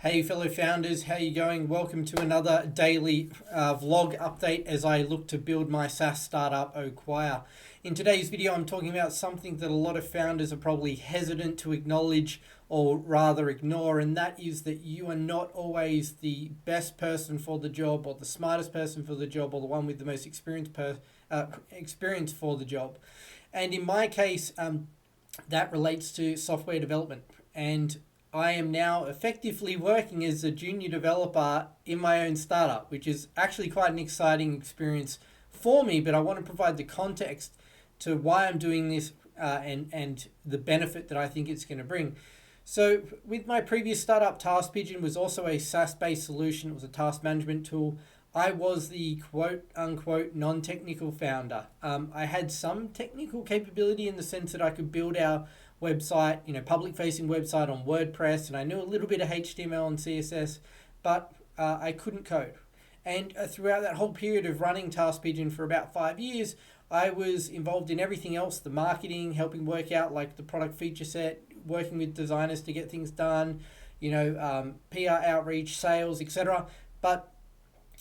Hey fellow founders, how you going? Welcome to another daily vlog update as I look to build my SaaS startup Oquire. In today's video I'm talking about something that a lot of founders are probably hesitant to acknowledge or rather ignore, and that is that you are not always the best person for the job or the smartest person for the job or the one with the most experience for the job. And in my case, that relates to software development, and I am now effectively working as a junior developer in my own startup, which is actually quite an exciting experience for me, but I want to provide the context to why I'm doing this and the benefit that I think it's going to bring. So with my previous startup, TaskPigeon was also a SaaS-based solution. It was a task management tool. I was the quote-unquote non-technical founder. I had some technical capability in the sense that I could build our website, public-facing website on WordPress, and I knew a little bit of HTML and CSS, but I couldn't code. And throughout that whole period of running TaskPigeon for about 5 years, I was involved in everything else, the marketing, helping work out like the product feature set, working with designers to get things done, PR outreach, sales, etc. But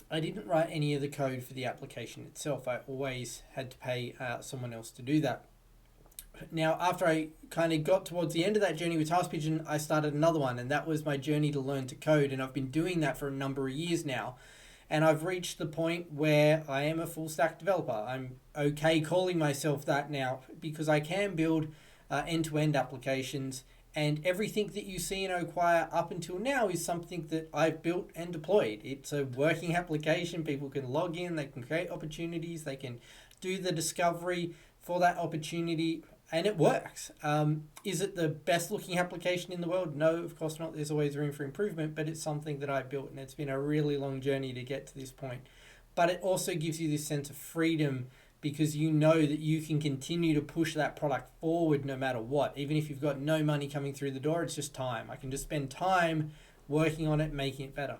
I didn't write any of the code for the application itself. I always had to pay someone else to do that. Now, after I kind of got towards the end of that journey with TaskPigeon, I started another one, and that was my journey to learn to code. And I've been doing that for a number of years now. And I've reached the point where I am a full stack developer. I'm okay calling myself that now because I can build end-to-end applications, and everything that you see in Oquire up until now is something that I've built and deployed. It's a working application. People can log in, they can create opportunities, they can do the discovery for that opportunity, and it works. Is it the best looking application in the world? No, of course not. There's always room for improvement, but it's something that I built, and it's been a really long journey to get to this point. But it also gives you this sense of freedom because you know that you can continue to push that product forward no matter what. Even if you've got no money coming through the door, it's just time. I can just spend time working on it, making it better.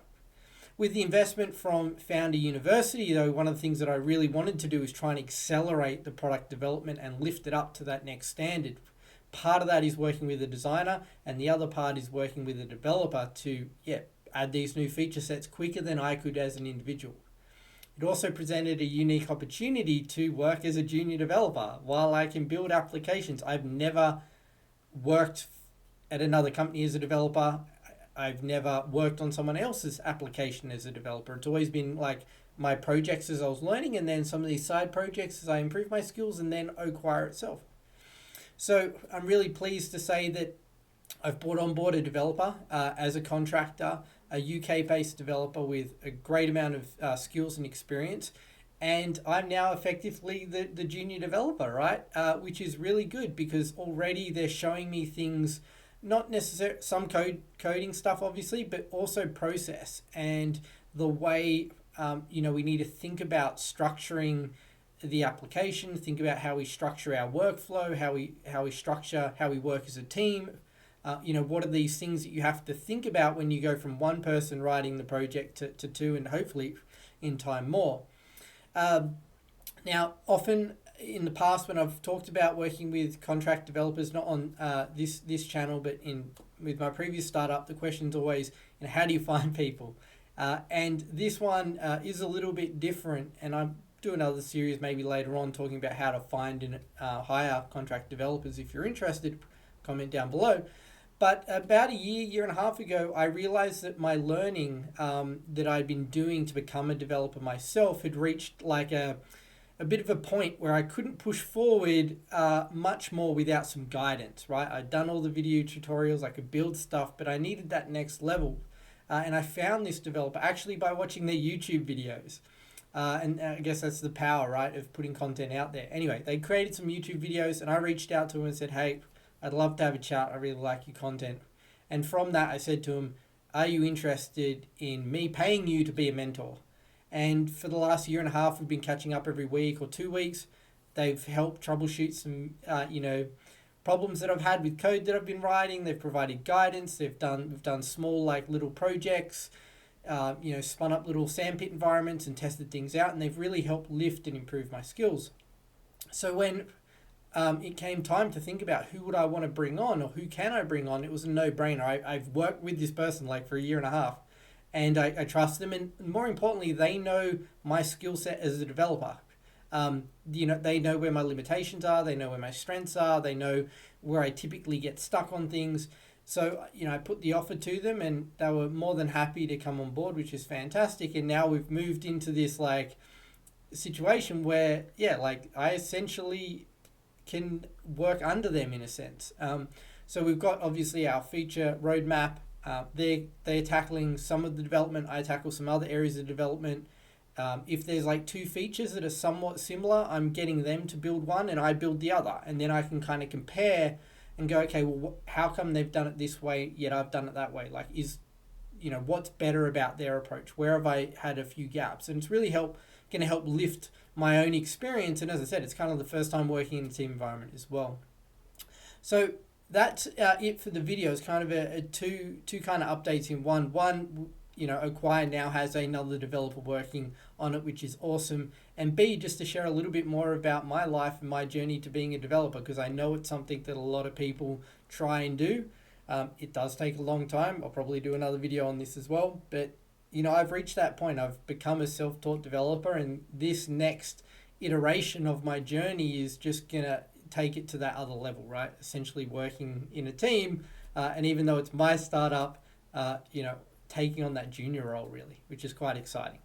With the investment from Founder University, though, one of the things that I really wanted to do is try and accelerate the product development and lift it up to that next standard. Part of that is working with a designer, and the other part is working with a developer to add these new feature sets quicker than I could as an individual. It also presented a unique opportunity to work as a junior developer. While I can build applications, I've never worked at another company as a developer. I've never worked on someone else's application as a developer. It's always been like my projects as I was learning, and then some of these side projects as I improve my skills, and then Oquire itself. So I'm really pleased to say that I've brought on board a developer as a contractor, a UK-based developer with a great amount of skills and experience, and I'm now effectively the junior developer, right? Which is really good because already they're showing me things, not necessarily some coding stuff obviously, but also process and the way we need to think about structuring the application, think about how we structure our workflow, how we work as a team. What are these things that you have to think about when you go from one person writing the project to two, and hopefully in time more. Now, often in the past when I've talked about working with contract developers, not on this channel, but with my previous startup, the question's always, how do you find people? And this one is a little bit different, and I'm do another series maybe later on talking about how to find and hire contract developers. If you're interested, comment down below. But about a year and a half ago, I realized that my learning that I'd been doing to become a developer myself had reached like a bit of a point where I couldn't push forward much more without some guidance, right? I'd done all the video tutorials, I could build stuff, but I needed that next level. And I found this developer actually by watching their YouTube videos. And I guess that's the power, right, of putting content out there. Anyway, they created some YouTube videos, and I reached out to him and said, hey, I'd love to have a chat. I really like your content. And from that, I said to him, are you interested in me paying you to be a mentor? And for the last year and a half, we've been catching up every week or 2 weeks. They've helped troubleshoot some, problems that I've had with code that I've been writing. They've provided guidance. We've done small, little projects, spun up little sandpit environments and tested things out. And they've really helped lift and improve my skills. So when it came time to think about who would I want to bring on or who can I bring on. It was a no-brainer. I've worked with this person like for a year and a half, and I trust them, and more importantly, they know my skill set as a developer. They know where my limitations are, they know where my strengths are, they know where I typically get stuck on things. So, I put the offer to them and they were more than happy to come on board, which is fantastic. And now we've moved into this like situation where, yeah, like I essentially can work under them in a sense. So we've got obviously our feature roadmap. They're tackling some of the development. I tackle some other areas of development. If there's like two features that are somewhat similar, I'm getting them to build one and I build the other. And then I can kind of compare and go, okay, well, how come they've done it this way, yet I've done it that way? Like, what's better about their approach? Where have I had a few gaps? And it's really going to help lift my own experience. And as I said, it's kind of the first time working in a team environment as well. So that's it for the video. It's kind of a two kind of updates in one. One, Acquire now has another developer working on it, which is awesome. And B, just to share a little bit more about my life and my journey to being a developer, because I know it's something that a lot of people try and do. It does take a long time. I'll probably do another video on this as well. But, I've reached that point. I've become a self-taught developer, and this next iteration of my journey is just going to take it to that other level, right? Essentially working in a team. And even though it's my startup, taking on that junior role really, which is quite exciting.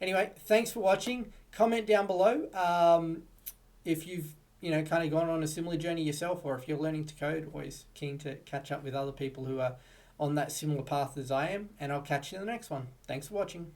Anyway, thanks for watching. Comment down below if you've kind of gone on a similar journey yourself, or if you're learning to code. Always keen to catch up with other people who are on that similar path as I am, and I'll catch you in the next one. Thanks for watching.